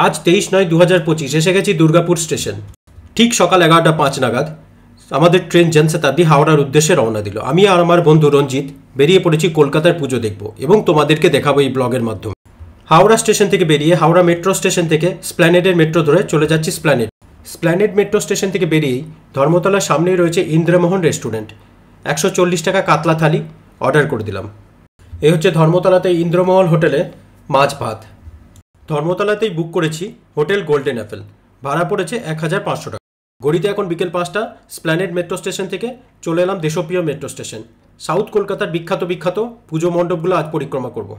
আজ 23/9/2025 এসে গেছি দুর্গাপুর স্টেশন। ঠিক সকাল 11:05 নাগাদ আমাদের ট্রেন জনশতাব্দী হাওড়ার উদ্দেশ্যে রওনা দিল। আমি আর আমার বন্ধু রঞ্জিত বেরিয়ে পড়েছি কলকাতার পুজো দেখব এবং তোমাদেরকে দেখাবো এই ব্লগের মাধ্যমে। হাওড়া স্টেশন থেকে বেরিয়ে হাওড়া মেট্রো স্টেশন থেকে স্প্ল্যানেডের মেট্রো ধরে চলে যাচ্ছি স্প্ল্যানেড মেট্রো স্টেশন থেকে বেরিয়েই ধর্মতলার সামনেই রয়েছে ইন্দ্রমোহন রেস্টুরেন্ট। 140 টাকা কাতলা থালি অর্ডার করে দিলাম। এই হচ্ছে ধর্মতলাতে ইন্দ্রমহল হোটেলে মাছ ভাত। ধর্মতলাতেই বুক করেছি হোটেল গোল্ডেন অ্যাপেল। ভাড়া পড়েছে 1500 টাকা। গড়িতে এখন বিকেল 5টা। স্প্ল্যানেড মেট্রো স্টেশন থেকে চলে এলাম দেশপ্রিয় মেট্রো স্টেশন। সাউথ কলকাতার বিখ্যাত পুজো মণ্ডপগুলো আজ পরিক্রমা করব।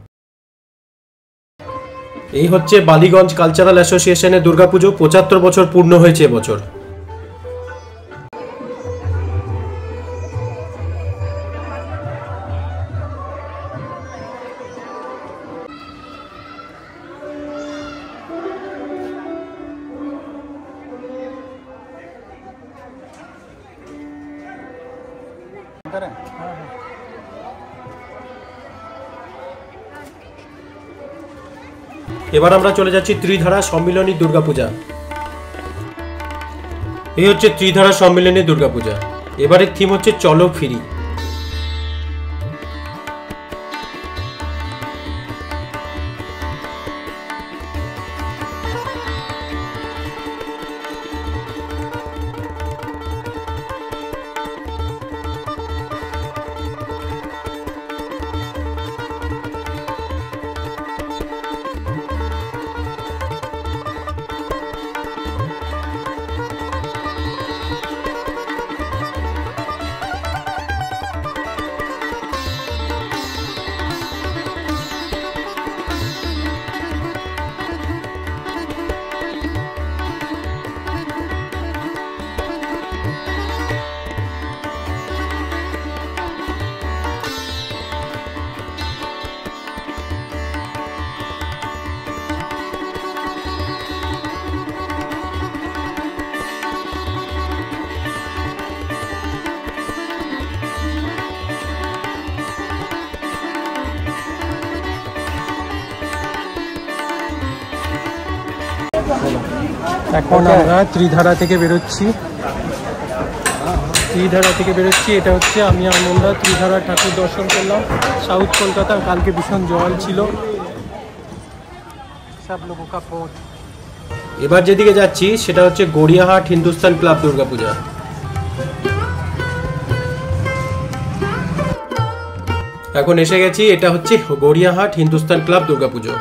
এই হচ্ছে বালিগঞ্জ কালচারাল অ্যাসোসিয়েশনের দুর্গাপুজো। 75 বছর পূর্ণ হয়েছে এবছর। এবার আমরা চলে যাচ্ছি ত্রিধারা সম্মিলনী দুর্গাপূজা। এই হচ্ছে ত্রিধারা সম্মিলনী দুর্গাপূজা। এবারের থিম হচ্ছে চলো ফিরি। এখন আমরা ত্রিধারা থেকে বেরোচ্ছি। এটা হচ্ছে আমি আর মন্দা ত্রিধারা ঠাকুর দর্শন করলাম। সাউথ কলকাতা কালকে ভীষণ জল ছিল। এবার যেদিকে যাচ্ছি সেটা হচ্ছে গড়িয়াহাট হিন্দুস্তান ক্লাব দুর্গাপূজা। এখন এসে গেছি, এটা হচ্ছে গড়িয়াহাট হিন্দুস্তান ক্লাব দুর্গাপুজো।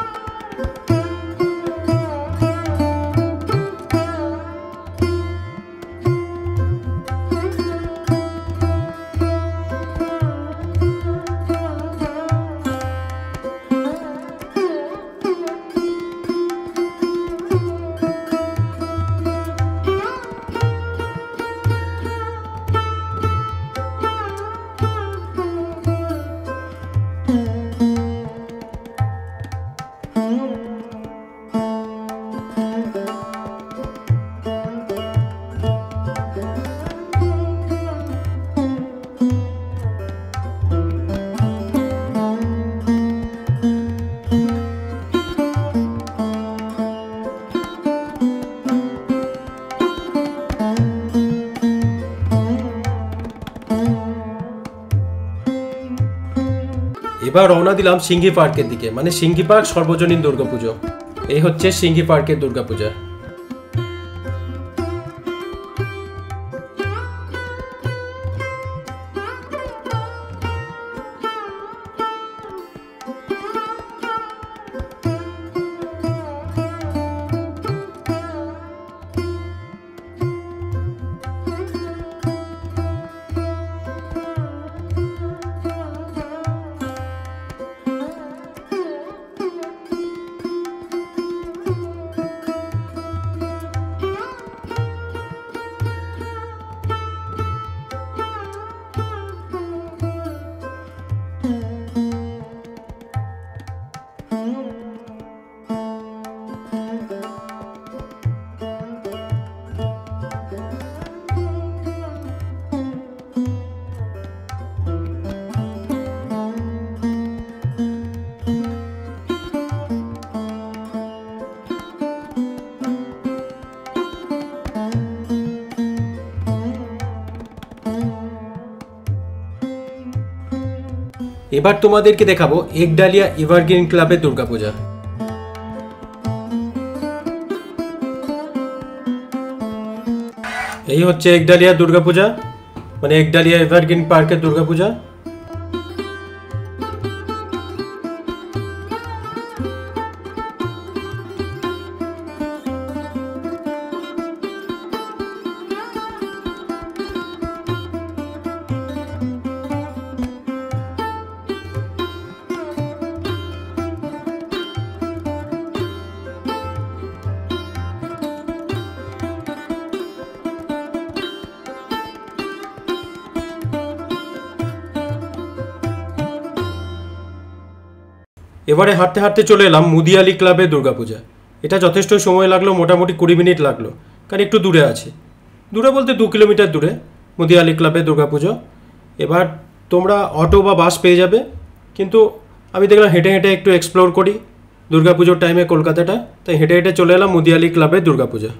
এবার রওনা দিলাম সিংহি পার্কের দিকে, মানে সিংহি পার্ক সর্বজনীন দুর্গাপুজো। এই হচ্ছে সিংহি পার্কের দুর্গাপূজা। এবার তোমাদেরকে দেখাবো একডালিয়া এভারগ্রিন ক্লাবের দুর্গাপূজা। এই হচ্ছে একডালিয়া দুর্গাপূজা, মানে একডালিয়া এভারগ্রিন পার্কের দুর্গাপূজা। এবারে হাঁটতে হাঁটতে চলে এলাম মুদিয়ালি ক্লাবের দুর্গাপূজা। এটা যথেষ্ট সময় লাগলো, মোটামুটি 20 মিনিট লাগলো, কারণ একটু দূরে আছে। দূরে বলতে 2 কিলোমিটার দূরে মুদিয়ালি ক্লাবের দুর্গাপুজো। এবার তোমরা অটো বা বাস পেয়ে যাবে, কিন্তু আমি দেখলাম হেঁটে হেঁটে একটু এক্সপ্লোর করি দুর্গাপুজোর টাইমে কলকাতাটা, তাই হেঁটে হেঁটে চলে এলাম মুদিয়ালি ক্লাবের দুর্গাপূজা।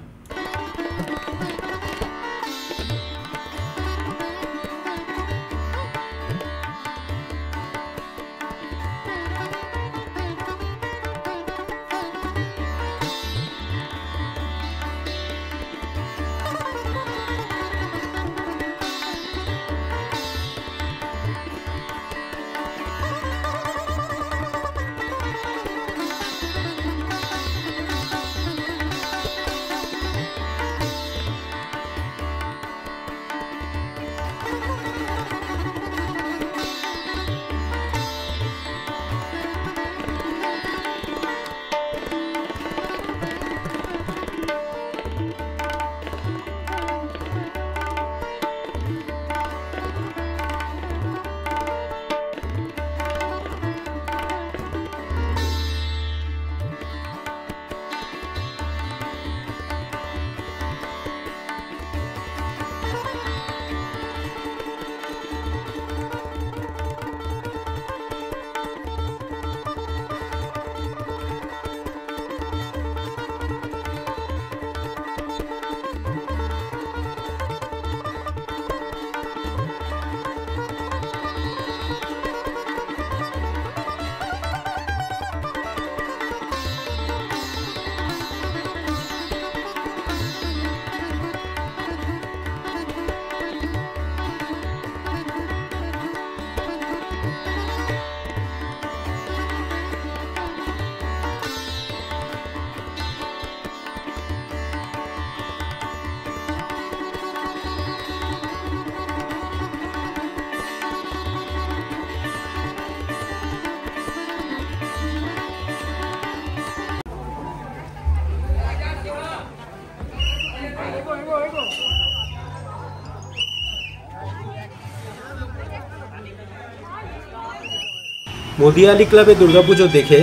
মুদিয়ালি ক্লাবে দুর্গাপুজো দেখে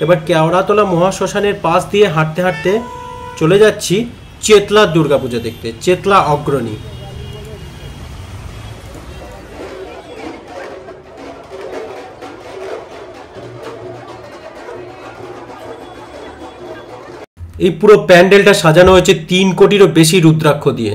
এবার কেওড়াতলা মহাশ্মশানের পাশ দিয়ে হাঁটতে হাঁটতে চলে যাচ্ছি চেতলার দুর্গাপুজো দেখতে, চেতলা অগ্রণী। এই পুরো প্যান্ডেলটা সাজানো হয়েছে 3 কোটিরও বেশি রুদ্রাক্ষ দিয়ে।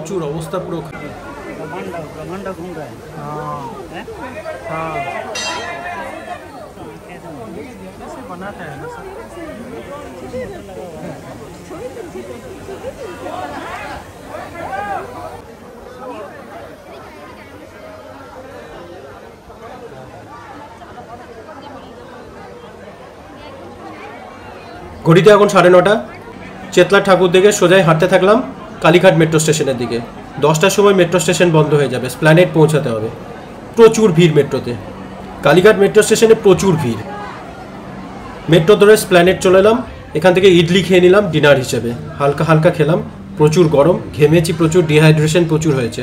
প্রচুর অবস্থা পুরো ब्रह्मांड घूम रहा है। हाँ कैसे बनाते हैं ना सब। ঘড়িতে এখন 9:30। চেতলা ঠাকুর দেখে সোজাই হাঁটতে থাকলাম কালীঘাট মেট্রো স্টেশনের দিকে। 10টার সময় মেট্রো স্টেশন বন্ধ হয়ে যাবে, স্প্ল্যানেড পৌঁছাতে হবে। প্রচুর ভিড় মেট্রোতে, কালীঘাট মেট্রো স্টেশনে প্রচুর ভিড়। মেট্রো ধরে স্প্ল্যানেড চলে এলাম। এখান থেকে ইডলি খেয়ে নিলাম ডিনার হিসেবে। হালকা হালকা খেলাম, প্রচুর গরম, ঘেমেছি প্রচুর, ডিহাইড্রেশন প্রচুর হয়েছে।